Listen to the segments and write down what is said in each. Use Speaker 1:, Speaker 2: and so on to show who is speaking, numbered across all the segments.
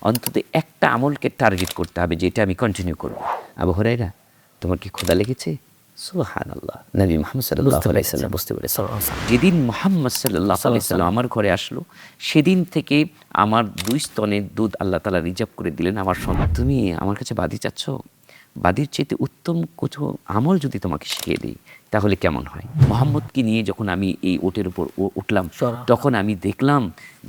Speaker 1: অন্তত একটা আমলকে টার্গেট করতে হবে যে এটা আমি কন্টিনিউ করব। আবু হুরায়রা, তোমার কি ক্ষুধা লেগেছে? সুবহানাল্লাহ, নবী মুহাম্মদ সাল্লাল্লাহু আলাইহি ওয়াসাল্লাম বুঝতে পেরেছে। যেদিন মুহাম্মদ সাল্লাল্লাহু আলাইহি ওয়াসাল্লাম আমার ঘরে আসলো, সেদিন থেকে আমার 2 স্তনের দুধ আল্লাহ তাআলা রিজার্ভ করে দিলেন আমার সন্তান। তুমি আমার কাছে বাদী চাচ্ছ? বাদীর চেয়ে উত্তম কিছু আমল যদি তোমাকে শিখিয়ে দিই তাহলে কেমন হয়? মুহাম্মদকে নিয়ে যখন আমি এই ওটের উপর উঠলাম, তখন আমি দেখলাম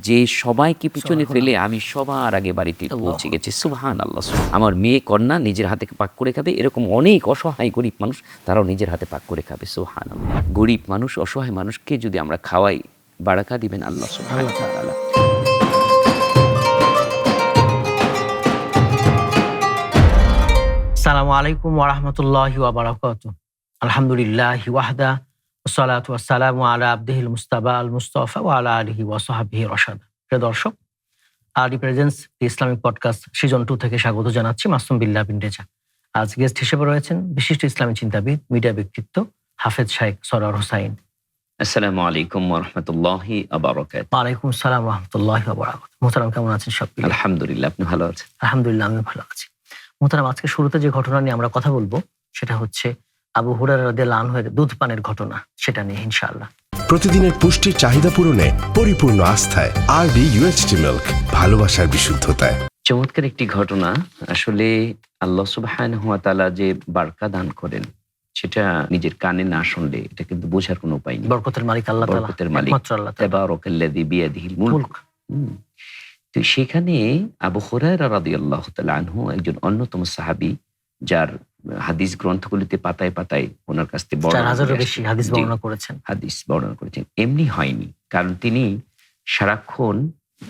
Speaker 1: যে সবাইকে পিছনে ফেলে আমি সবার আগে বাড়িতে পৌঁছে গেছি। সুবহানাল্লাহ। আমার মেয়ে কন্যা নিজের হাতে পাক করে খাবে, এরকম অনেক অসহায় গরিব মানুষ তারাও নিজের হাতে পাক করে খাবে। সুবহানাল্লাহ। গরিব মানুষ, অসহায় মানুষকে যদি আমরা খাওয়াই, বারাকা দিবেন আল্লাহ সুবহানাহু ওয়া তাআলা।
Speaker 2: আসসালামু আলাইকুম ওয়া রাহমাতুল্লাহি ওয়া বারাকাতুহু। আলহামদুলিল্লাহি ওয়াহদা ওয়াসসালাতু ওয়াসসালামু আলা আবদিহিল মুস্তাবা আল মুস্তাফা ওয়া আলা আলিহি ওয়া সাহবিহি রাশাদা। প্রিয় দর্শক, রিপ্রেজেন্টস দি ইসলামিক পডকাস্ট সিজন 2 থেকে স্বাগত জানাচ্ছি মাসুম বিল্লাহ বিন রেজা। আজ গেস্ট হিসেবে রয়েছেন বিশিষ্ট ইসলামী চিন্তাবিদ, মিডিয়া ব্যক্তিত্ব হাফেজ শাইখ সরওয়ার হোসাইন।
Speaker 1: আসসালামু আলাইকুম ওয়া রাহমাতুল্লাহি ওয়া বারাকাতুহু।
Speaker 2: ওয়া আলাইকুম আসসালাম ওয়া রাহমাতুল্লাহি ওয়া বারাকাতুহু। মোহতারাম, কেমন আছেন সব?
Speaker 1: আলহামদুলিল্লাহ, আপনি ভালো আছেন?
Speaker 2: আলহামদুলিল্লাহ, আমি ভালো আছি। মোহতারাম, আজকে শুরুতে যে ঘটনা নিয়ে আমরা কথা বলবো সেটা হচ্ছে আবু হুরায়রা রাদিয়াল্লাহু আনহুর দুধ পানের ঘটনা, সেটা নিয়ে ইনশাআল্লাহ।
Speaker 3: প্রতিদিনের পুষ্টির চাহিদা পূরণে পরিপূর্ণ আস্থায় আরবি ইউএইচটি মিল্ক, ভালোবাসার বিশুদ্ধতায়।
Speaker 1: চমৎকার একটি ঘটনা। আসলে আল্লাহ সুবহানাহু ওয়া তাআলা যে বারকা দান করেন সেটা নিজের কানে না শুনলে এটা কিন্তু বোঝার কোনো উপায় নেই।
Speaker 2: বরকতের মালিক আল্লাহ তাআলা,
Speaker 1: বরকতের মালিক
Speaker 2: একমাত্র আল্লাহ তাআলা।
Speaker 1: তাবারাকাল্লাযী বিয়াদিহিল মুলক। তো সেখানে আবু হুরায়রা রাদিয়াল্লাহু তাআলা আনহু একজন অন্যতম সাহাবী, যার হাদিস গ্রন্থগুলিতে পাতায় পাতায় ওনার কাছ থেকে
Speaker 2: 4000-এরও বেশি হাদিস বর্ণনা করেছেন।
Speaker 1: এমনি হয়নি, কারণ তিনি সারাক্ষণ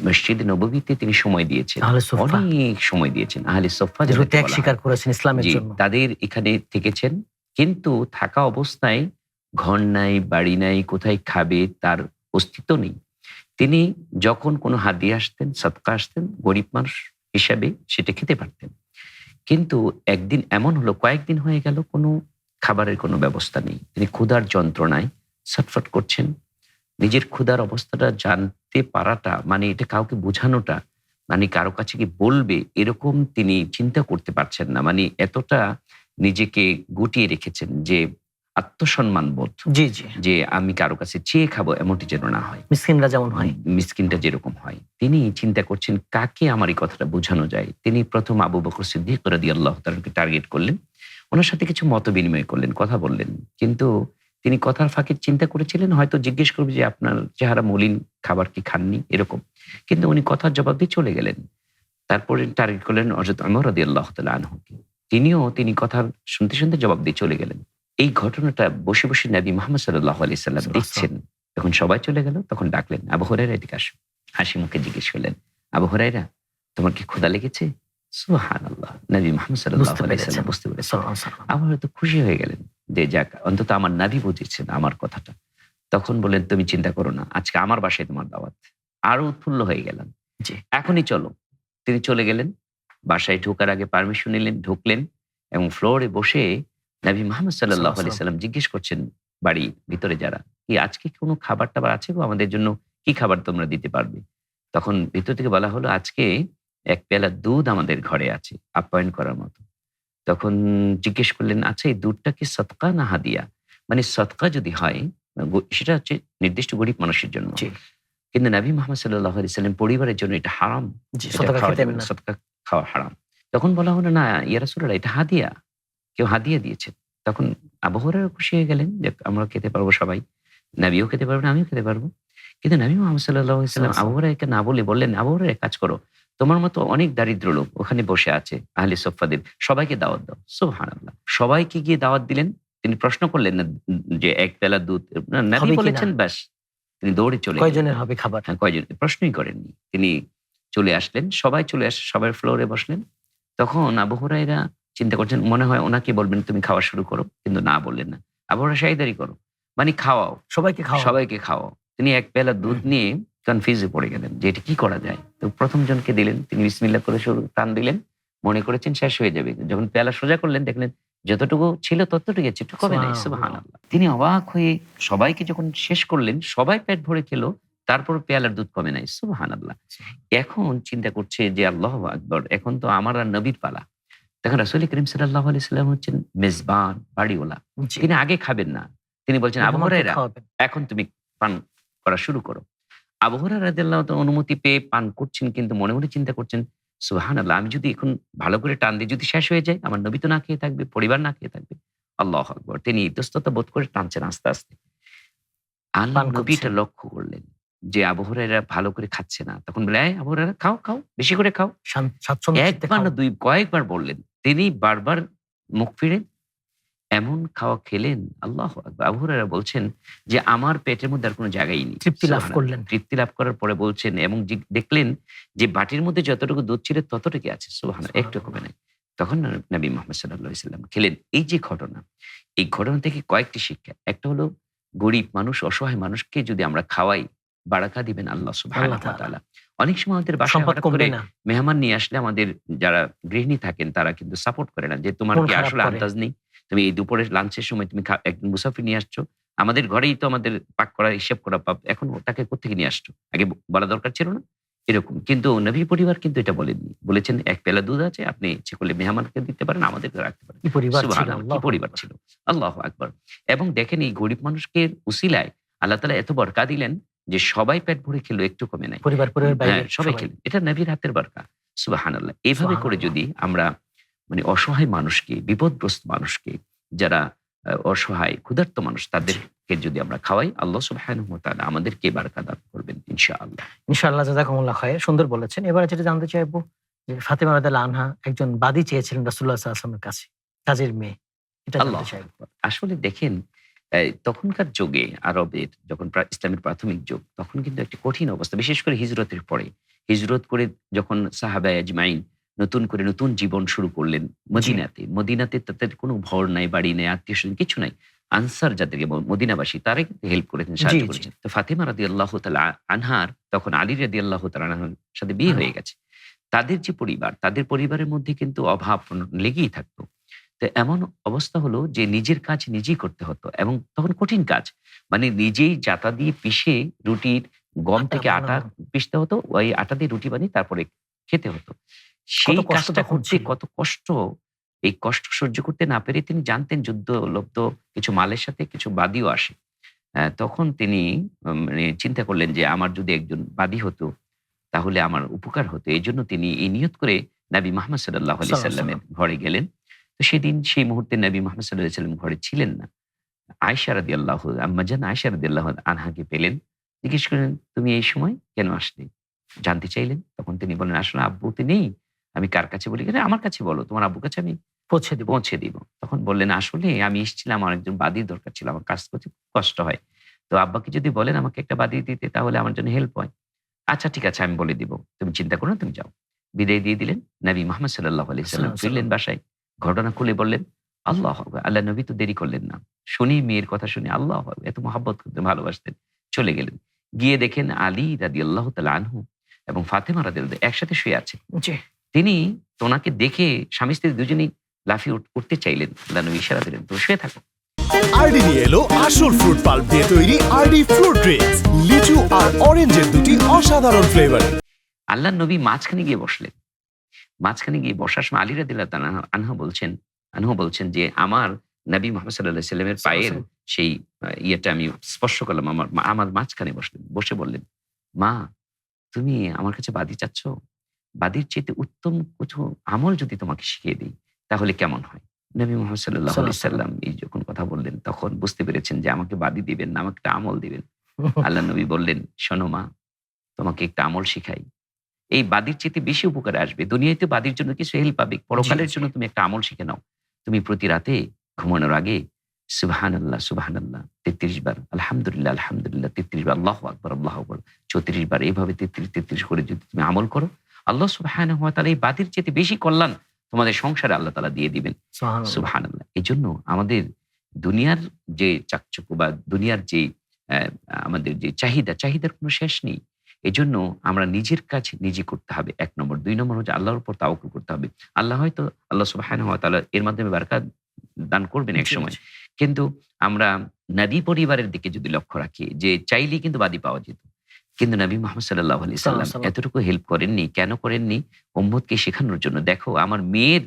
Speaker 1: মসজিদে নববীতে তিনি সময় দিয়েছেন, অনেক সময় দিয়েছেন। আহলে সুফফা
Speaker 2: যারা ত্যাগ স্বীকার করেছেন ইসলামের জন্য,
Speaker 1: তাদের এখানে থেকেছেন। কিন্তু থাকা অবস্থায় ঘর নাই, বাড়ি নাই, কোথায় খাবে তার অস্তিত্ব নেই। তিনি যখন কোনো হাদিয়া আসতেন, সাদকা আসতেন, গরিব মানুষ হিসাবে সেটা খেতে পারতেন। কিন্তু একদিন এমন হলো, কয়েকদিন হয়ে গেল কোনো খাবারের কোনো ব্যবস্থা নেই। তিনি ক্ষুধার যন্ত্রণায় ছটফট করছেন। নিজের ক্ষুধার অবস্থাটা জানতে পারাটা, মানে এটা কাউকে বোঝানোটা, মানে কারো কাছে কি বলবে এরকম তিনি চিন্তা করতে পারছেন না। মানে এতটা নিজেকে গুটিয়ে রেখেছেন যে আত্মসম্মান বোধ, যে আমি কারো কাছে চেয়ে খাবো এমনটি যেন না হয়।
Speaker 2: মিসকিনরা যেমন হয়,
Speaker 1: মিসকিনটা যেরকম হয়। তিনি চিন্তা করছেন কাকে আমার এই কথাটা বোঝানো যায়। তিনি প্রথম আবু বকর সিদ্দিক রাদিয়াল্লাহু তাআলাকে টার্গেট করলেন, ওনার সাথে কিছু মত বিনিময় করলেন, কথা বললেন। কিন্তু তিনি কথার ফাঁকে চিন্তা করেছিলেন হয়তো জিজ্ঞেস করবে যে আপনার চেহারা মলিন, খাবার কি খাননি, এরকম। কিন্তু উনি কথার জবাব দিয়ে চলে গেলেন। তারপরে টার্গেট করলেন হযরত ওমর রাদিয়াল্লাহু তাআলা আনহুকে। তিনি কথার শুনতে শুনতে জবাব দিয়ে চলে গেলেন। এই ঘটনাটা বসে বসে নবী মুহাম্মদ সাল্লাল্লাহু আলাইহি সাল্লাম দেখছেন। যখন সবাই চলে গেল তখন ডাকলেন, আবু হুরায়রা এদিকে আসো। হাসি মুখে জিজ্ঞেস করলেন, আবু হুরায়রা, তোমার কি ক্ষুধা লেগেছে? সুবহানাল্লাহ, নবী মুহাম্মদ সাল্লাল্লাহু আলাইহি সাল্লাম বুঝতে পেরেছেন। আবু হুরায়রা তো খুশি হয়ে গেলেন যে যাক, অন্তত আমার নবী বুঝেছেন আমার কথাটা। তখন বললেন, তুমি চিন্তা করো না, আজকে আমার বাসায় তোমার দাওয়াত। আরো উৎফুল্ল হয়ে গেলেন, এখনই চলো। তিনি চলে গেলেন। বাসায় ঢোকার আগে পারমিশন নিলেন, ঢুকলেন এবং ফ্লোরে বসে নবী মুহাম্মদ সাল্লাল্লাহু আলাইহি সাল্লাম জিজ্ঞেস করছেন বাড়ির ভিতরে যারা, কি আজকে কোনো খাবার টাবার আছে গো, আমাদের জন্য কি খাবার তোমরা দিতে পারবে? তখন ভিতর থেকে বলা হলো, আজকে এক পেয়ালা দুধ আমাদের ঘরে আছে আপ্যায়ন করার মতো। তখন জিজ্ঞেস করলেন, আচ্ছা এই দুধটা কি সদকা না হাদিয়া? মানে সদকা যদি হয় সেটা হচ্ছে নির্দিষ্ট গরিব মানুষের জন্য, কিন্তু নবী মুহাম্মদ সাল্লাল্লাহু আলাইহি সাল্লাম পরিবারের জন্য এটা হারাম, সদকা খাওয়া হারাম। তখন বলা হলো, না ইয়া রাসূলুল্লাহ, এটা হাদিয়া, কেউ হাদিয়া দিয়েছেন। তখন আবু হুরায়রা খুশি হয়ে গেলেন যে আমরা খেতে পারবো, সবাই, নবীও খেতে পারবেন, আমিও খেতে পারবো। কিন্তু নবী মুহাম্মদ সাল্লাল্লাহু আলাইহি সাল্লাম আবু হুরায়রাকে না বলে বললেন, আবু হুরায়রা কাজ করো, তোমার মতো অনেক দারিদ্র লোক ওখানে বসে আছে, আহলে সুফফাদের, সবাইকে দাওয়াত দাও। সুবহানাল্লাহ, সবাইকে গিয়ে দাওয়াত দিলেন। তিনি প্রশ্ন করলেন না যে এক পেয়ালা দুধ, নবী বলেছেন ব্যাস, তিনি দৌড়ে চলে গেলেন।
Speaker 2: কয়জনের হবে খাবার?
Speaker 1: হ্যাঁ, কয়জন, প্রশ্নই করেননি। তিনি চলে আসলেন, সবাই চলে আসে, সবাই ফ্লোরে বসলেন। তখন আবু হুরায়রা চিন্তা করছেন, মনে হয় ওনাকে বলবেন তুমি খাওয়া শুরু করো, কিন্তু না বললেন না। আবু হুরায়রা শাহিদারি করো, মানে খাওয়াও, সবাইকে খাওয়াও। তিনি এক পেয়ালা দুধ নিয়ে কনফিউজে পড়ে গেলেন যে এটা কি করা যায়। তো প্রথম জনকে দিলেন, তিনি বিসমিল্লাহ করে শুরু টান দিলেন, মনে করেছেন শেষ হয়ে যাবে। যখন পেয়ালা সোজা করলেন দেখলেন যতটুকু ছিল ততটুকু একটু কমে নাই। সুবহানাল্লাহ। তিনি অবাক হয়ে সবাইকে যখন শেষ করলেন, সবাই পেট ভরে খেলো, তারপর পেয়ালার দুধ কমে নাই, সুবহানাল্লাহ। এখন চিন্তা করছে যে আল্লাহু আকবার, এখন তো আমার আর নবীর পালা। তখন রাসূল করিম সাল্লাল্লাহু আলাইহি সাল্লাম হচ্ছেন মেজবান, বাড়িওয়ালা।
Speaker 2: জি।
Speaker 1: তিনি আগে খাবেন না। তিনি বলছেন, আবু
Speaker 2: মেহমানকে
Speaker 1: হুরায়রা
Speaker 2: খাওয়াবেন।
Speaker 1: এখন তুমি পান করা শুরু করো। আবু হুরায়রা রাদিয়াল্লাহু তাআলা অনুমতি পেয়ে পান করছেন, কিন্তু মনে মনে চিন্তা করছেন, সুবহানাল্লাহ, আমি যদি এখন ভালো করে টান দিই, যদি শেষ হয়ে যায়, আমার নবী তো না খেয়ে থাকবে, পরিবার না খেয়ে থাকবে। আল্লাহু আকবার। তিনি ইতস্তত বোধ করে টানছেন আস্তে, আস্তে। আল্লাহ
Speaker 2: পান
Speaker 1: নবী এটা
Speaker 2: করছেন।
Speaker 1: লক্ষ্য করলেন যে আবু হুরায়রা ভালো করে খাচ্ছে না। তখন বলে, এই আবু হুরায়রা, খাও, খাও, বেশি করে খাও।
Speaker 2: স্বাচ্ছন্দ্য চিত্তে
Speaker 1: একবার না
Speaker 2: খাও।
Speaker 1: কয়েকবার বললেন। তিনি বারবার মুখ ফিরে এমন খাওয়া খেলেন, আল্লাহু আকবার। আবু হুরায়রা বলছেন যে আমার পেটের মধ্যে আর কোনো জায়গাই নেই।
Speaker 2: তৃপ্তি লাভ
Speaker 1: সুবহানাল্লাহ।
Speaker 2: করলেন।
Speaker 1: তৃপ্তি লাভ করার পরে বলছেন এবং দেখলেন যে বাটির মধ্যে যতটুকু দুধ ছিল ততটুকু আছে, সুবহানাল্লাহ, একটু কমে নাই। তখন নবী মুহাম্মদ সাল্লাল্লাহু আলাইহি ওয়াসাল্লাম খেলেন। এই যে ঘটনা, এই ঘটনা থেকে কয়েকটি শিক্ষা। একটা হলো, গরিব মানুষ, অসহায় মানুষকে যদি আমরা খাওয়াই, বারাকা দিবেন আল্লাহ সুবহানাহু ওয়া তাআলা। অনেক সময় আমাদের বাসায়
Speaker 2: সম্পদ
Speaker 1: হঠাৎ
Speaker 2: কমবে
Speaker 1: করে
Speaker 2: না।
Speaker 1: মেহমান নিয়ে আসলে আমাদের যারা গৃহিণী থাকেন তারা কিন্তু সাপোর্ট করে না, যে তোমার
Speaker 2: মন
Speaker 1: কি
Speaker 2: খারাপ
Speaker 1: আসলে
Speaker 2: করে।
Speaker 1: আন্দাজ নেই? তুমি এই দুপুরের লাঞ্চের সময় তুমি একজন মুসাফির নিয়ে আসছো। আমাদের ঘরেই তো আমাদের পাক করা, হিসেব করা পাপ। এখন তাকে কোত্থেকে নিয়ে আসছো? আগে বলা দরকার ছিল না? এরকম। কিন্তু নবী পরিবার কিন্তু এটা বলেননি। বলেছেন, এক পেয়ালা দুধ আছে, আপনি ইচ্ছে করলে মেহমানকে দিতে পারেন, আমাদেরকে রাখতে পারেন।
Speaker 2: কি পরিবার ছিল,
Speaker 1: সুবহানাল্লাহ, কি
Speaker 2: আল্লাহু
Speaker 1: পরিবার
Speaker 2: আকবার।
Speaker 1: ছিল। আল্লাহু আকবার। এবং দেখেন, এই গরিব মানুষকে উসিলায় আল্লাহ তাআলা এত বরকা দিলেন যে সবাই পেট ভরে খেলো, একটু কমে নাই।
Speaker 2: পরিবারের বাইরে
Speaker 1: হ্যাঁ, সবাই খেলেন। এটা নবীর হাতের বরকা। সুবহানাল্লাহ। এভাবে করে
Speaker 2: সুবহানাল্লাহ।
Speaker 1: যদি আমরা মানে অসহায় মানুষকে, বিপদগ্রস্ত মানুষকে, যারা অসহায় ক্ষুধার্ত মানুষ, তাদেরকে যদি আমরা খাওয়াই, আল্লাহ সুবহানাহু ওয়া তাআলা আমাদেরকে বারাকা দান করবেন ইনশাআল্লাহ।
Speaker 2: ইনশাআল্লাহ, জাযাকুমুল্লাহ খায়র। সুন্দর বলেছেন। এবারে যেটা জানতে চাইবো যে ফাতেমা রাদিয়াল্লাহু আনহা একজন বাদী চেয়েছিলেন রাসূলুল্লাহ সাল্লাল্লাহু আলাইহি ওয়াসাল্লামের কাছে, কাজের মেয়ে। এটা
Speaker 1: আল্লাহ
Speaker 2: জানতে চাইবো।
Speaker 1: আকবার। আসলে দেখেন, তখনকার যুগে আরবের যখন ইসলামের প্রাথমিক যুগ, তখন কিন্তু একটা কঠিন অবস্থা, বিশেষ করে হিজরতের পরে। হিজরত করে যখন সাহাবায়ে আজমাইন নতুন করে নতুন জীবন শুরু করলেন মদিনাতে। মদিনাতে তাদের কোনো ঘর নাই, বাড়ি নাই, আত্মীয়স্বজন কিছু নাই। আনসার যাদেরকে মদিনাবাসী, তারাই কিন্তু হেল্প করেছেন,
Speaker 2: জি,
Speaker 1: সাহায্য
Speaker 2: জি।
Speaker 1: করেছেন। তো ফাতেমা রাদিয়াল্লাহু তাআলা আনহার তখন আলী রাদিয়াল্লাহু তাআলা আনহুর সাথে বিয়ে হয়ে গেছে। তাদের যে পরিবার, তাদের পরিবারের মধ্যে কিন্তু অভাব লেগেই থাকতো। তো এমন অবস্থা হলো যে নিজের কাজ নিজেই করতে হতো, এবং তখন কঠিন কাজ। মানে নিজেই জাতা দিয়ে পিষে রুটির গম
Speaker 2: আটা
Speaker 1: থেকে আটা
Speaker 2: বানানো।
Speaker 1: পিষতে হতো, ওই আটা দিয়ে রুটি বানিয়ে তারপরে খেতে হতো। সেই
Speaker 2: কত কষ্ট
Speaker 1: কাজটা
Speaker 2: তখন
Speaker 1: করতে
Speaker 2: ছিল।
Speaker 1: কত কষ্ট! এই কষ্ট সহ্য করতে না পেরে তিনি জানতেন যুদ্ধলব্ধ কিছু মালের সাথে কিছু বাদীও আসে। তখন তিনি মানে চিন্তা করলেন যে আমার যদি একজন বাদী হতো তাহলে আমার উপকার হতো। এজন্য তিনি এই নিয়ত করে নবী মুহাম্মদ সাল্লাল্লাহু আলাইহি
Speaker 2: সাল্লাল্লাহু
Speaker 1: সাল্লামের ঘরে গেলেন। তো সেদিন সেই মুহূর্তে নবী মুহাম্মদ সাল্লাল্লাহু আলাইহি সাল্লাম ঘরে ছিলেন না। আয়েশা রাদিয়াল্লাহু আম্মাজান আয়েশা রাদিয়াল্লাহু আনহাকে পেলেন। জিজ্ঞেস করলেন, "তুমি এই সময় কেন আসলে?" জানতে চাইলেন। তখন তিনি বললেন, "আসলে আব্বু তো নেই। আমি কার কাছে বলি?" "আমার কাছে বলো। তোমার আব্বুর কাছে আমি
Speaker 2: পৌঁছে দিব।
Speaker 1: পৌঁছে দিব।" তখন বললেন, "আসলে আমি এসেছিলাম, আমার একজন বাদীর দরকার ছিল। আমার কাজ করতে খুব কষ্ট হয়। তো আব্বাকে যদি বলেন আমাকে একটা বাদী দিতে, তাহলে আমার জন্য হেল্প হয়।" "আচ্ছা, ঠিক আছে, আমি বলে দিব। তুমি চিন্তা করো না, তুমি যাও।" বিদায় দিয়ে দিলেন। নবী মুহাম্মদ সাল্লাল্লাহু আলাইহি সাল্লাম
Speaker 2: সাল্লাল্লাহু
Speaker 1: ফিরলেন বাসায়। ঘটনা খুলে বললেন। আল্লাহু আকবার! আল্লাহ নবী তো দেরি করলেন না। শুনি মেয়ের কথা শুনে, আল্লাহু আকবার! এত মহব্বত করতেন, ভালোবাসতেন। চলে গেলেন। গিয়ে দেখেন আলী রাদিয়াল্লাহু তাআলা আনহু এবং ফাতেমা রাদিয়াল্লাহু একসাথে শুয়ে আছে।
Speaker 2: জি।
Speaker 1: তিনি ওনাকে দেখে স্বামী স্ত্রী দুজনেই লাফিয়ে উঠতে চাইলেন। আল্লাহ নবী ইশারা দিলেন, "তুমি শুয়ে থাকো।"
Speaker 4: আরডি নিয়ে এলো আসল ফ্রুট পাল্প দিয়ে তৈরি আরডি ফ্রুট ড্রিঙ্কস, লিচু আর অরেঞ্জের দুটি অসাধারণ ফ্লেভার।
Speaker 1: আল্লাহর নবী মাঝখানে গিয়ে বসলেন। মাঝখানে গিয়ে বসার সময় আলী রাদিয়াল্লাহু তাআলা আনহু বলছেন যে, আমার নবী মুহাম্মদ সাল্লাল্লাহু আলাইহি সাল্লামের পায়ের সেই ইয়েটা আমি স্পর্শ করলাম। আমার মাঝখানে বসলেন। বসে বললেন, "মা, তুমি আমার কাছে বাদী চাচ্ছ? বাদীর চাইতে উত্তম কিছু আমল যদি তোমাকে শিখিয়ে দিই, তাহলে কেমন হয়?" নবী মুহাম্মদ সাল্লাল্লাহু আলাইহি সাল্লাম এই যখন কথা বললেন, তখন বুঝতে পেরেছেন যে আমাকে বাদী দিবেন না, আমাকে একটা আমল দিবেন। আল্লাহ নবী বললেন, "শোনো মা, তোমাকে একটা আমল শিখাই। এই বাদীর চাইতে বেশি উপকারে আসবে। দুনিয়াতে বাদীর জন্য কিছু হেল্প পাবে। পরকালের
Speaker 2: জি।
Speaker 1: জন্য তুমি একটা আমল শিখে নাও। তুমি প্রতি রাতে ঘুমানোর আগে সুবহানাল্লাহ, সুবহানাল্লাহ ৩৩ বার, আলহামদুলিল্লাহ, আলহামদুলিল্লাহ ৩৩ বার, আল্লাহু আকবার, আল্লাহু আকবার ৩৪ বার, এভাবে ৩৩ করে যদি তুমি আমল করো, আল্লাহ সুবহানাহু ওয়া তাআলা এই বাদীর চাইতে বেশি কল্যাণ তোমাদের সংসারে আল্লাহ তাআলা দিয়ে দিবেন।"
Speaker 2: সুবহানাল্লাহ।
Speaker 1: সুবহানাল্লাহ। এজন্য আমাদের দুনিয়ার যে চাকচক্য বা দুনিয়ার যে আমাদের যে চাহিদার কোনো শেষ নেই। এজন্য আমরা নিজের কাজ নিজে করতে হবে ১ নম্বর। ২ নম্বর হচ্ছে আল্লাহর উপর তাওয়াক্কুল করতে হবে। আল্লাহ সুবহানাহু ওয়া তাআলা এর মাধ্যমে বারাকাত দান করবেন
Speaker 2: জি,
Speaker 1: একসময়।
Speaker 2: জি।
Speaker 1: কিন্তু আমরা নবী পরিবারের দিকে যদি লক্ষ্য রাখি, যে চাইলেই কিন্তু বাদী পাওয়া যেত। কিন্তু নবী মুহাম্মদ সাল্লাল্লাহু আলাইহি সাল্লাম
Speaker 2: সাল্লাল্লাহু
Speaker 1: এতটুকু হেল্প করেননি। কেন করেননি? উম্মতকে শেখানোর জন্য। দেখো আমার মেয়ের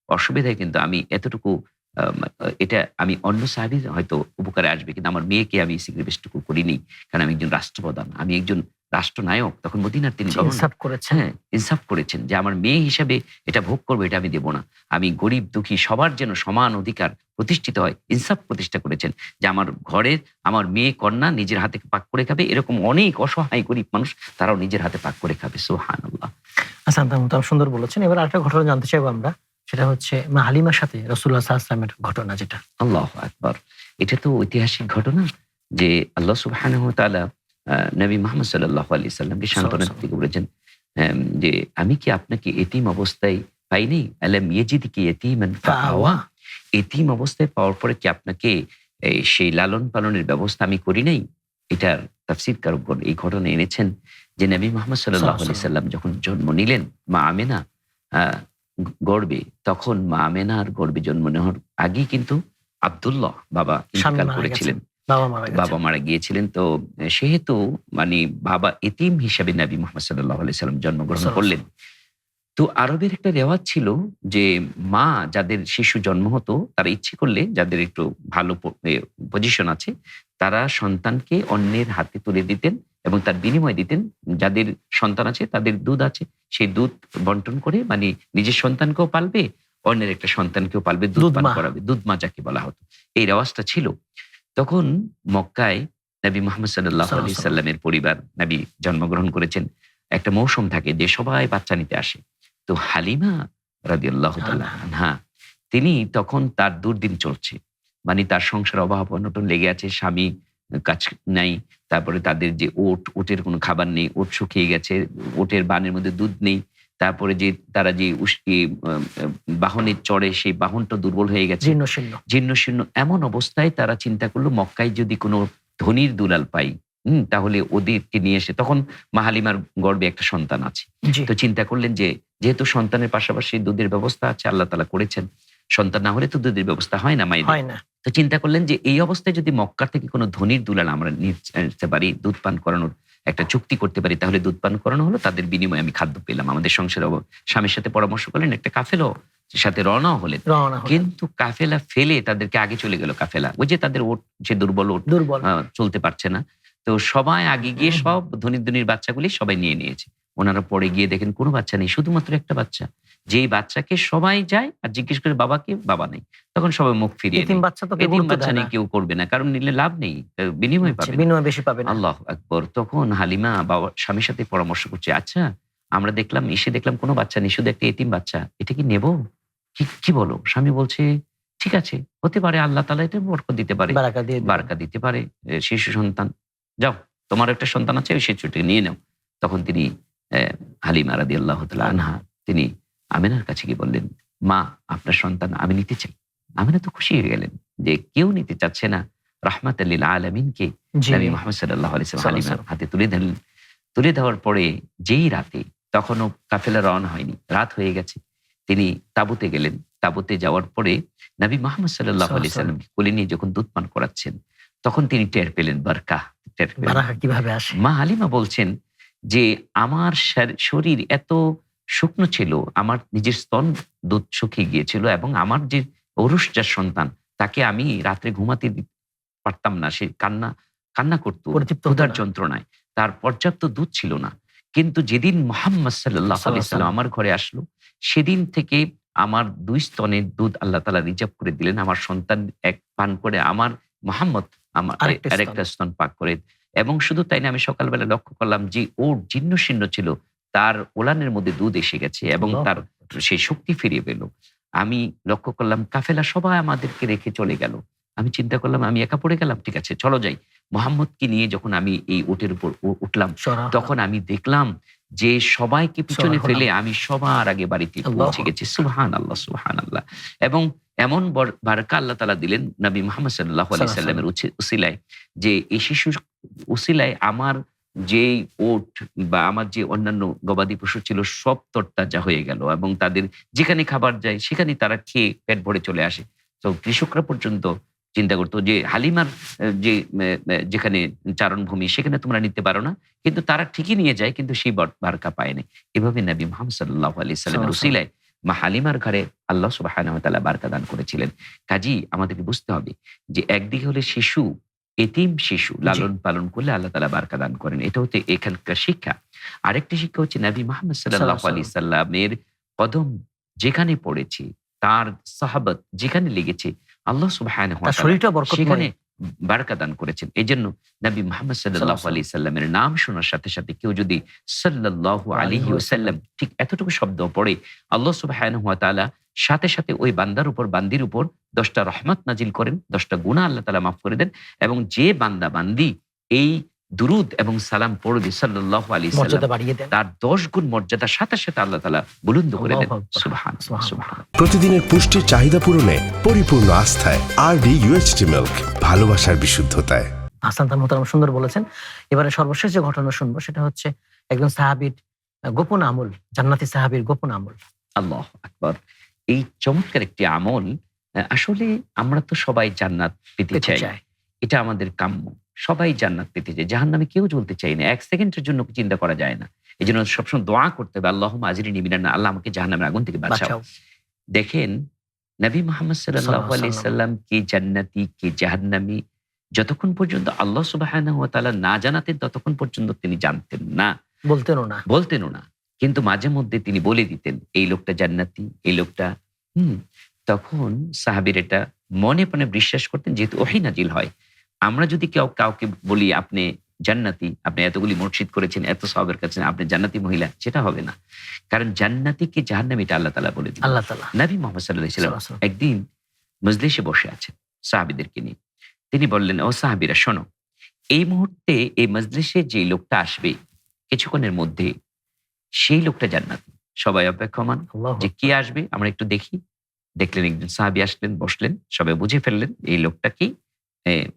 Speaker 1: অসুবিধায় কিন্তু আমি এতটুকু এটা আমি অন্য সাহাবীর হয়তো উপকারে আসবে, কিন্তু আমার মেয়েকে আমি স্যাক্রিফাইসটুকু করিনি। কারণ আমি একজন রাষ্ট্রপ্রধান, আমি একজন রাষ্ট্রনায়ক। তখন মদিনার তিনি গভর্নর।
Speaker 2: ইনসাফ করেছেন।
Speaker 1: হ্যাঁ, ইনসাফ করেছেন যে আমার মেয়ে হিসাবে এটা ভোগ করবে, এটা আমি দেব না। আমি গরিব দুঃখী সবার যেন সমান অধিকার প্রতিষ্ঠিত হয়, ইনসাফ প্রতিষ্ঠা করেছেন। যে আমার ঘরের আমার মেয়ে কন্যা নিজের হাতে পাক করে খাবে, এরকম অনেক অসহায় গরিব মানুষ তারাও নিজের হাতে পাক করে খাবে। সুবহানাল্লাহ।
Speaker 2: আচ্ছা, তাম সুন্দর বলেছেন। এবার আরেকটা ঘটনা জানতে চাইবো আমরা, সেটা হচ্ছে মা হালিমার সাথে রাসূলুল্লাহ সাল্লাল্লাহু আলাইহি ওয়াসাল্লামের ঘটনা যেটা।
Speaker 1: আল্লাহু আকবার। এটা তো ঐতিহাসিক ঘটনা যে আল্লাহ সুবহানাহু ওয়া তাআলা নবী মুহাম্মদ সাল্লাল্লাহু আলাইহি সাল্লামকে সান্ত্বনা দিতে বলেছেন যে আমি কি আপনাকে এতিম অবস্থায় পাইনি? আলাম ইয়াজিদকি ইয়াতীমান ফাআওয়া। এতিম অবস্থায় পাওয়ার পরে কি আপনাকে সেই লালন পালনের ব্যবস্থা আমি করি নাই? এটার তাফসীর কারকগণ এই ঘটনা এনেছেন যে নবী মুহাম্মদ সাল্লাল্লাহু আলাইহি সাল্লাম যখন জন্ম নিলেন মা আমেনা গর্বে, তখন মা আমেনার গর্বে জন্ম নেওয়ার আগেই কিন্তু আব্দুল্লাহ বাবা ইন্তেকাল করেছিলেন, বাবা মারা গিয়েছিলেন। তো সেহেতু মানে বাবা এতিম হিসাবে নবী মুহাম্মদ সাল্লাল্লাহু আলাইহি সাল্লাম জন্মগ্রহণ করলেন। তো আরবের একটা রেওয়াজ ছিল যে মা যাদের শিশু জন্ম হতো তারা ইচ্ছে করলে, যাদের একটু ভালো পজিশন আছে, তারা সন্তানকে অন্যের হাতে তুলে দিতেন এবং তার বিনিময় দিতেন। যাদের সন্তান আছে তাদের দুধ আছে, সেই দুধ বন্টন করে মানে নিজের সন্তানকেও পালবে, অন্যের একটা সন্তানকেও পালবে, দুধ পান করাবে, দুধ মা যাকে বলা হতো। এই রেওয়াজটা ছিল। তখন মক্কায় নবী মুহাম্মদ সাল্লাল্লাহু আলাইহি সাল্লামের পরিবার, নবী জন্মগ্রহণ করেছেন, একটা মৌসুম থাকে যে সবাই বাচ্চা নিতে আসে। তো হালিমা রাদিয়াল্লাহু তাআলা আনহা তিনি তখন তার দুর্দিন চলছে, মানে তার সংসার অভাব অনটন লেগে আছে, স্বামী কাজ নাই, তারপরে তাদের যে ওটের কোনো খাবার নেই, ওট শুকিয়ে গেছে, ওটের বানের মধ্যে দুধ নেই, তারপরে যে তারা যে বাহনে চড়ে সেই বাহনটা দুর্বল হয়ে গেছে, জীর্ণশীর্ণ। এমন অবস্থায় তারা চিন্তা করলো মক্কায় যদি কোনো ধনীর দুলাল পাই তাহলে ওদেরকে নিয়ে এসে, তখন মা হালিমার গর্ভে একটা সন্তান আছে। তো চিন্তা করলেন যে যেহেতু সন্তানের পাশাপাশি দুধের ব্যবস্থা আছে, আল্লাহ তাআলা করেছেন, সন্তান না হলে তো দুধের ব্যবস্থা হয় না মায়েদের। তো চিন্তা করলেন যে এই অবস্থায় যদি মক্কা থেকে কোনো ধনীর দুলাল আমরা নিতে পারি, দুধ পান করানোর একটা চুক্তি করতে পারি, তাহলে দুধ পান করানো হলো, তাদের বিনিময়ে আমি খাদ্য পেলাম, আমাদের সংসার। স্বামীর সাথে পরামর্শ করলেন, একটা কাফেলা সাথে রওনাও হলেন। কিন্তু কাফেলা ফেলে তাদেরকে আগে চলে গেল কাফেলা, ওই যে তাদের ওট যে দুর্বল চলতে পারছে না। তো সবাই আগে গিয়ে সব ধনীর বাচ্চাগুলি সবাই নিয়ে নিয়েছে। ওনারা পরে গিয়ে দেখেন কোনো বাচ্চা নেই, শুধুমাত্র একটা বাচ্চা, যেই বাচ্চাকে সবাই যায় আর জিজ্ঞেস করে বাবাকে, বাবা নেই। তখন সবাই মুখ ফিরিয়ে এতিম বাচ্চা নেই, কেউ করবে না, কারণ নিলে লাভ নেই, বিনিময় পাবে, বিনিময় বেশি পাবে। আল্লাহু আকবার। তখন হালিমা বাবা স্বামীর সাথে পরামর্শ করছে, আচ্ছা আমরা দেখলাম কোনো বাচ্চা নেই, শুধু একটা এতিম বাচ্চা, এটা কি নেব? কি বলো? স্বামী বলছে ঠিক আছে, হতে পারে আল্লাহ তাআলা এটা বরকত দিতে পারে, বারাকা দিতে পারে, শিশু সন্তান, যাও তোমার একটা সন্তান আছে, ওই শিশুটিকে নিয়ে নাও। তখন তিনি হালিমা রাদিয়াল্লাহু তাআলা আনহা তিনি আমেনার কাছে গিয়ে বললেন, মা আপনার সন্তান আমি নিতে চাই। আমেনা তো খুশি হয়ে গেলেন যে কেউ নিতে চাচ্ছে না, রাহমাতাল লিল আলামিনকে নবী মুহাম্মদ সাল্লাল্লাহু আলাইহি ওয়াসাল্লাম হালিমার হাতে তুলে দিলেন। তুলে দেওয়ার পরে যেই রাতে, তখনও কাফেলা রওনা হয়নি, রাত হয়ে গেছে, তিনি তাঁবুতে গেলেন। তাঁবুতে যাওয়ার পরে নবী মুহাম্মদ সাল্লাল্লাহু আলাইহি ওয়াসাল্লামকে কোলে নিয়ে যখন দুধ পান করাচ্ছেন, তখন তিনি টের পেলেন বারাকা কিভাবে আসে। মা হালিমা বলছেন যে আমার শরীর এত শুকনো ছিল, আমার নিজের স্তন দুধ শুকিয়ে গিয়েছিল, এবং আমার যে ঔরস যার সন্তান, তাকে আমি রাত্রে ঘুমাতে পারতাম না, সে কান্না করতো ক্ষুধার যন্ত্রণায়, তার পর্যাপ্ত দুধ ছিল না। কিন্তু যেদিন মুহাম্মদ সাল্লাল্লাহু আলাইহি ওয়াসাল্লাম আমার ঘরে আসলো, সেদিন থেকে আমার 2 স্তনের দুধ আল্লাহ তাআলা রিজার্ভ করে দিলেন। আমার সন্তান এক পান করে, আমার মুহাম্মদ আমার আরেকটা স্তন পাক করে। এবং শুধু তাই না, আমি সকালবেলা লক্ষ্য করলাম যে ওর জীর্ণশীর্ণ ছিল, তার ওলানের মধ্যে দুধ এসে গেছে এবং তার সেই শক্তি ফিরিয়ে পেল। আমি লক্ষ্য করলাম কাফেলা সবাই আমাদেরকে রেখে চলে গেল। আমি চিন্তা করলাম আমি একা পড়ে গেলাম, ঠিক আছে চলো যাই। মুহাম্মদকে নিয়ে যখন আমি এই ওটের উপর উঠলাম, তখন আমি দেখলাম যে সবাইকে পিছনে ফেলে আমি সবার আগে বাড়িতে পৌঁছে গেছি। সুবহানাল্লাহ, সুবহানাল্লাহ। এবং এমন বারাকা আল্লাহ তাআলা দিলেন নবী মুহাম্মদ সাল্লাল্লাহু আলাইহি সাল্লামের উসিলায়, যে এই শিশু উসিলায় আমার যে ওট বা আমার যে অন্যান্য গবাদি পশু ছিল সব তরতাজা হয়ে গেল, এবং তাদের যেখানে খাবার যায় সেখানে তারা খেয়ে পেট ভরে চলে আসে। তো কৃষকরা পর্যন্ত চিন্তা করতো যে হালিমার যে যেখানে চারণভূমি সেখানে তোমরা নিতে পারো না, কিন্তু তারা ঠিকই নিয়ে যায়, কিন্তু সেই বারকা পায় না। এভাবে নবী মুহাম্মদ সাল্লাল্লাহু আলাইহি সাল্লামের উসিলায় মা হালিমার ঘরে আল্লাহ সুবহানাহু ওয়া তাআলা বারকা দান করেছিলেন। কাজী আমাদেরকে বুঝতে হবে যে একদিকে হলে শিশু, এতিম শিশু লালন পালন করলে আল্লাহ তাআলা বারকা দান করেন, এটা হচ্ছে এখানকার শিক্ষা। আরেকটি শিক্ষা হচ্ছে নবী মুহাম্মদ সাল্লাল্লাহু আলাইহি সাল্লামের কদম যেখানে পড়েছে, তার সাহাবত যেখানে লেগেছে, আল্লাহ সুবহানাহু ওয়া
Speaker 2: তার
Speaker 1: তাআলা
Speaker 2: শরীরটা বরকতময়।
Speaker 1: সেখানে বারকা দান করেছেন। এজন্য নবী মুহাম্মদ সাল্লাল্লাহু আলাইহি সাল্লামের নাম শোনার সাথে সাথে কেউ যদি সাল্লাল্লাহু আলাইহি ওয়াসাল্লাম ঠিক এতটুকু শব্দ পড়ে, আল্লাহ সুবহানাহু ওয়া তাআলা সাথে সাথে ওই বান্দার উপর, বান্দির উপর 10টা রহমত নাজিল করেন, 10টা গুনাহ আল্লাহ তাআলা মাফ করে দেন। এবং যে বান্দা বান্দি এই দুরুদ এবং সালাম পড়বে সাল্লাল্লাহু আলাইহি
Speaker 2: মর্যাদা
Speaker 1: সাল্লাম,
Speaker 2: বাড়িয়ে দেন।
Speaker 1: তার 10 গুণ মর্যাদা সাথে সাথে আল্লাহ তাআলা বুলন্দ করে দেন।
Speaker 2: আল্লাহু আকবার।
Speaker 1: সুবহানাল্লাহ, সুবহানাল্লাহ।
Speaker 3: প্রতিদিনের পুষ্টির চাহিদা পূরণে পরিপূর্ণ আস্থায় আরডি ইউএইচটি মিল্ক, ভালোবাসার বিশুদ্ধতায়।
Speaker 2: হাসান তার মোহতারাম সুন্দর বলেছেন। এবারে সর্বশেষ যে ঘটনা শুনবো সেটা হচ্ছে একজন সাহাবীর গোপন আমল, জান্নাতি সাহাবীর গোপন আমল।
Speaker 1: আল্লাহু আকবার। এই চমৎকার একটি আমল। আসলে আমরা তো সবাই জান্নাত পেতে
Speaker 2: পেতে
Speaker 1: চাই,
Speaker 2: চায়।
Speaker 1: এটা আমাদের কাম্য। সবাই জান্নাত পেতে চায়, জাহান্নামে কেউ জ্বলতে চায় না, এক সেকেন্ডের জন্য চিন্তা করা যায় না। এই জন্য সবসময় দোয়া করতে হবে, আল্লাহুম্মা আজিরনি মিনান নার, আল্লাহ আমাকে জাহান্নামের আগুন থেকে বাঁচাও।
Speaker 2: বাঁচাও।
Speaker 1: দেখেন নবী মুহাম্মদ সাল্লাল্লাহু আলাইহি সাল্লাম কে জান্নাতি কে জাহান্নামী যতক্ষণ পর্যন্ত আল্লাহ সুবহানাহু ওয়া তাআলা না জানাতেন ততক্ষণ পর্যন্ত তিনি জানতেন না, বলতেনও না। কিন্তু মাঝে মধ্যে তিনি বলে দিতেন এই লোকটা জান্নাতি, এই লোকটা তখন সাহাবীর এটা মনে প্রাণে বিশ্বাস করতেন, যেহেতু ওহী নাজিল হয়। আমরা যদি কাউকে বলি আপনি জান্নাতি, আপনি এতগুলি মসজিদ করেছেন, এত সাহাবের কাছে আপনি জান্নাতি মহিলা, সেটা হবে না। কারণ জান্নাতি কে জাহান্নামী এটা আল্লাহ তাআলা বলে দিলেন।
Speaker 2: আল্লাহ তাআলা।
Speaker 1: নবী মুহাম্মদ সাল্লাল্লাহু আলাইহি ওয়াসাল্লাম একদিন মজলিসে বসে আছেন সাহাবীদেরকে নিয়ে। তিনি বললেন, ও সাহাবীরা শোনো, এই মুহূর্তে এই মজলিসে যে লোকটা আসবে কিছুক্ষণের মধ্যে, সেই লোকটা জান্নাতি। সবাই অপেক্ষমান
Speaker 2: আল্লাহু
Speaker 1: যে কি আসবে, আমরা একটু দেখি। দেখলেন একজন সাহাবী আসলেন, বসলেন, সবাই বুঝে ফেললেন এই লোকটা কি।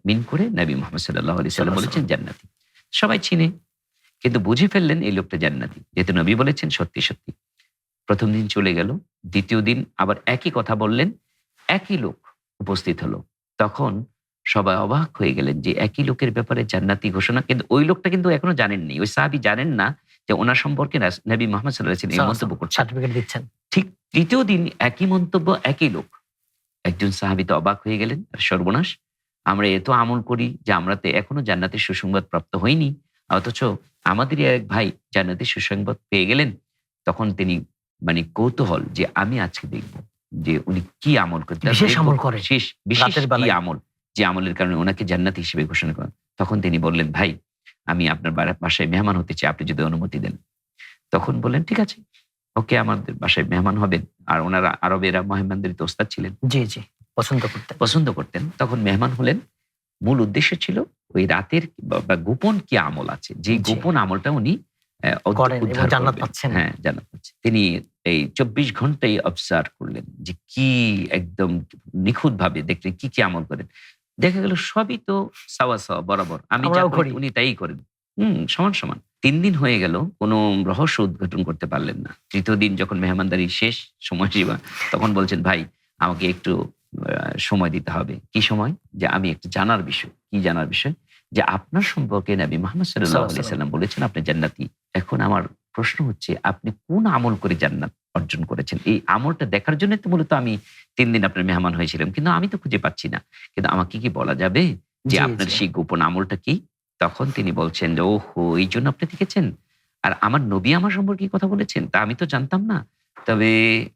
Speaker 1: মিন করে নবী মুহাম্মদ সাল্লাল্লাহু আলাইহি ওয়াসাল্লাম বলেছেন জান্নাতি। সবাই চিনে, কিন্তু বুঝে ফেললেন এই লোকটা জান্নাতি, যেহেতু নবী বলেছেন সত্যি সত্যি। প্রথম দিন চলে গেল, দ্বিতীয় দিন আবার একই কথা বললেন, একই লোক উপস্থিত হলো। তখন সবাই অবাক হয়ে গেলেন যে একই লোকের ব্যাপারে জান্নাতি ঘোষণা, কিন্তু ওই লোকটা কিন্তু এখনো জানেননি, ওই সাহাবী জানেন না যে ওনার সম্পর্কে নবী মুহাম্মদ সাল্লাল্লাহু আলাইহি ওয়াসাল্লাম এই মন্তব্য করছেন।
Speaker 2: সার্টিফিকেট দিচ্ছেন।
Speaker 1: ঠিক তৃতীয় দিন একই মন্তব্য, একই লোক। একজন সাহাবী তো অবাক হয়ে গেলেন, সর্বনাশ, আমরা এত আমল করি যে আমরা তো এখনো জান্নাতের সুসংবাদ প্রাপ্ত হইনি, অথচ আমাদের এক ভাই জান্নাতের সুসংবাদ পেয়ে গেলেন। তখন তিনি কৌতূহল যে আমি আজকে দেখব যে উনি কি আমল করতেন,
Speaker 2: বিশেষ আমল করে,
Speaker 1: বিশেষ
Speaker 2: রাতের
Speaker 1: কি
Speaker 2: বেলায়।
Speaker 1: আমল, যে আমলের কারণে ওনাকে জান্নাতি হিসেবে ঘোষণা করেন। তখন তিনি বললেন, ভাই আমি আপনার বাসায় মেহমান হতে চাই, আপনি যদি অনুমতি দেন। তখন বললেন ঠিক আছে, ওকে, আমাদের বাসায় মেহমান হবেন। আর ওনারা আরবেরা মেহমানদের তো ওস্তাদ ছিলেন,
Speaker 2: জি জি, পছন্দ করতেন।
Speaker 1: তখন মেহমান হলেন। মূল উদ্দেশ্য ছিল ওই রাতের বা গোপন কি আমল আছে, যে
Speaker 2: জি।
Speaker 1: গোপন আমলটা উনি
Speaker 2: করেন এবং
Speaker 1: উদ্ধার
Speaker 2: জান্নাত
Speaker 1: করবেন।
Speaker 2: পাচ্ছেন।
Speaker 1: হ্যাঁ, জান্নাত পাচ্ছেন। তিনি এই 24 ঘন্টাই অবজার্ভ করলেন যে কি একদম নিখুঁত ভাবে দেখলেন কি কি আমল করেন। দেখা গেল সবই তো সাওয়া সাওয়া, বরাবর। আমি যা
Speaker 2: আমরাও
Speaker 1: করি
Speaker 2: করি।
Speaker 1: উনি তাই করেন, সমান সমান। 3 দিন হয়ে গেল, কোনো রহস্য উদ্ঘাটন করতে পারলেন না। তৃতীয় দিন যখন মেহমানদারি শেষ, সময়সীমা, তখন বলছেন, ভাই আমাকে একটু সময় দিতে হবে। কি সময়? যে আমি একটু জানার বিষয়। কি জানার বিষয়? যে আপনার সম্পর্কে নবী মুহাম্মদ সাল্লাল্লাহু আলাইহি সাল্লাম বলেছেন আপনি জান্নাতি। এখন আমার প্রশ্ন হচ্ছে, আপনি কোন আমল করে জান্নাত অর্জন করেছেন? এই আমলটা দেখার জন্য তো মূলত আমি 3 দিন আপনার মেহমান হয়েছিলাম, কিন্তু আমি তো খুঁজে পাচ্ছি না। কিন্তু আমাকে কি বলা যাবে যে
Speaker 2: জি,
Speaker 1: আপনার
Speaker 2: জি।
Speaker 1: সেই গোপন আমলটা কি? তখন তিনি বলছেন যে, ওহো, এই জন্য আপনি দেখেছেন, আর আমার নবী আমার সম্পর্কে কি কথা বলেছেন তা আমি তো জানতাম না। তবে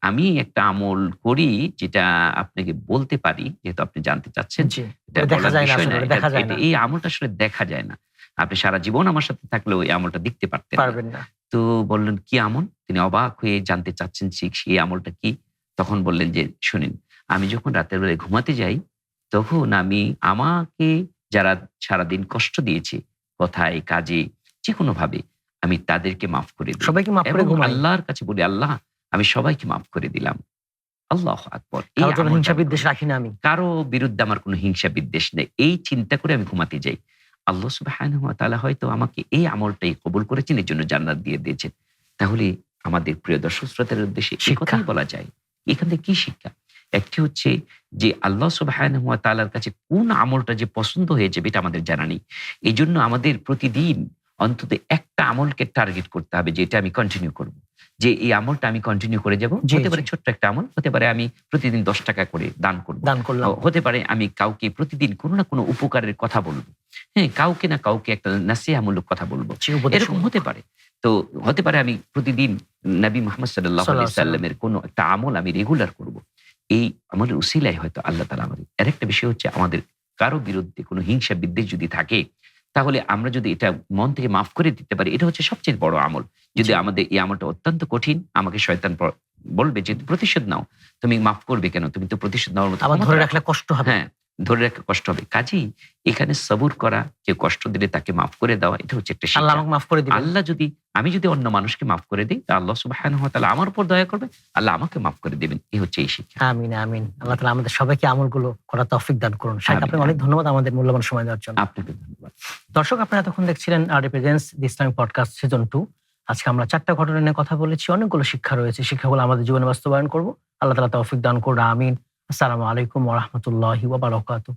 Speaker 1: আমি একটা আমল করি যেটা আপনাকে বলতে পারি, যেহেতু আপনি জানতে চাচ্ছেন।
Speaker 2: জি,
Speaker 1: এটা
Speaker 2: দেখা
Speaker 1: বলার
Speaker 2: যায় না,
Speaker 1: বিষয় না।
Speaker 2: আসলে দেখা যায় না।
Speaker 1: এই আমলটা আসলে দেখা যায় না। আপনি সারা জীবন আমার সাথে থাকলেও এই আমলটা দেখতে পারতেন না।
Speaker 2: পারবেন না।
Speaker 1: তো বললেন, কি আমল? তিনি অবাক হয়ে জানতে চাচ্ছেন সেই আমলটা কি। তখন বললেন যে, শুনেন, আমি যখন রাতের বেলায় ঘুমাতে যাই, তখন আমি আমাকে যারা সারাদিন কষ্ট দিয়েছে, কথায় কাজে যে কোনো ভাবে, আমি তাদেরকে মাফ করে দিই।
Speaker 2: সবাইকে মাফ করে
Speaker 1: এবং
Speaker 2: ঘুমাই।
Speaker 1: আল্লাহর কাছে বলি, আল্লাহ আমি সবাইকে মাফ করে দিলাম। আল্লাহু আকবার। এই
Speaker 2: কারোর জন্য
Speaker 1: আমলটা
Speaker 2: হিংসা
Speaker 1: আমি
Speaker 2: বিদ্বেষ
Speaker 1: করি।
Speaker 2: রাখি না আমি।
Speaker 1: কারো বিরুদ্ধে আমার কোনো হিংসা বিদ্বেষ নেই। এই চিন্তা করে আমি ঘুমাতে যাই। আল্লাহ সুবহানাহু ওয়া তাআলা হয়তো আমাকে এই আমলটাই কবুল করেছেন, এর জন্য জান্নাত দিয়ে দিয়েছেন। তাহলে আমাদের প্রিয় দর্শক শ্রোতাদের উদ্দেশ্যে এই
Speaker 2: শিক্ষা।
Speaker 1: কথাই বলা যায়। এখান থেকে কি শিক্ষা? একটি হচ্ছে যে আল্লাহ সুবহানাহু ওয়া তাআলার কাছে কোন আমলটা যে পছন্দ হয়ে যাবে এটা আমাদের জানা নেই। এই জন্য আমাদের প্রতিদিন অন্তত একটা আমলকে টার্গেট করতে হবে যে এটা আমি কন্টিনিউ করব, যে এই আমলটা আমি কন্টিনিউ করে যাব।
Speaker 2: জি,
Speaker 1: হতে পারে
Speaker 2: জি।
Speaker 1: ছোট্ট একটা আমল, হতে পারে আমি প্রতিদিন 10 টাকা করে দান করব,
Speaker 2: দান করলাম।
Speaker 1: হতে পারে আমি কাউকে প্রতিদিন কোনো না কোনো উপকারের কথা বলবো, হ্যাঁ, কাউকে না কাউকে একটা নাসিহামূলক কথা বলবো,
Speaker 2: জি, উপদেশ
Speaker 1: এরকম
Speaker 2: মূলক।
Speaker 1: হতে পারে। তো হতে পারে আমি প্রতিদিন নবী মুহাম্মদ সাল্লাল্লাহু আলাইহি
Speaker 2: সাল্লাল্লাহু আলাইহি
Speaker 1: সাল্লামের কোনো একটা আমল আমি রেগুলার করব। এই আমলের উসিলায় হয়তো আল্লাহ তাআলা আমাদের আরেকটা বিষয় হচ্ছে আমাদের কারো বিরুদ্ধে কোনো হিংসা বিদ্বেষ যদি থাকে, তাহলে আমরা যদি এটা মন থেকে মাফ করে দিতে পারি, এটা হচ্ছে সবচেয়ে বড় আমল। যদি
Speaker 2: জি।
Speaker 1: আমাদের এই আমলটা অত্যন্ত কঠিন, আমাকে শয়তান বলবে যে প্রতিশোধ নাও, তুমি মাফ করবে কেন, তুমি তো প্রতিশোধ নেওয়ার মতো
Speaker 2: আবার
Speaker 1: ক্ষমতা
Speaker 2: ধরে
Speaker 1: রাখো।
Speaker 2: রাখলে কষ্ট হবে।
Speaker 1: হ্যাঁ, ধরে রাখা কষ্ট হবে। কাজেই এখানে সবুর করা, কেউ কষ্ট দিলে তাকে মাফ করে দেওয়া, এটা হচ্ছে একটা
Speaker 2: আল্লাহ
Speaker 1: শিক্ষা।
Speaker 2: আমাকে মাফ করে দিবেন।
Speaker 1: আল্লাহ আমি যদি অন্য মানুষকে মাফ করে দিই, তা আল্লাহ সুবহানাহু ওয়া তাআলা আমার উপর দয়া করবে, আল্লাহ আমাকে মাফ করে দিবেন। এই হচ্ছে এই শিক্ষা।
Speaker 2: আমিন, আমিন। আল্লাহ তাআলা আমাদের সবাইকে আমলগুলো করার তৌফিক দান করুন। শাইখ,
Speaker 1: আমিন,
Speaker 2: আপনাকে অনেক
Speaker 1: আমিন।
Speaker 2: ধন্যবাদ আমাদের মূল্যবান সময় দেওয়ার জন্য।
Speaker 1: আপনাকে ধন্যবাদ।
Speaker 2: দর্শক, আপনারা এতক্ষণ দেখছিলেন আরডি প্রেজেন্টস দি ইসলামিক পডকাস্ট সিজন 2। আজকে আমরা 4টা ঘটনা নিয়ে কথা বলেছি। অনেকগুলো শিক্ষা রয়েছে, শিক্ষাগুলো আমাদের জীবনে বাস্তবায়ন করব। আল্লাহ তাআলা তৌফিক দান করুন। আমিন। আসসালামু আলাইকুম ওয়া রাহমাতুল্লাহি ওয়া বারাকাতুহু।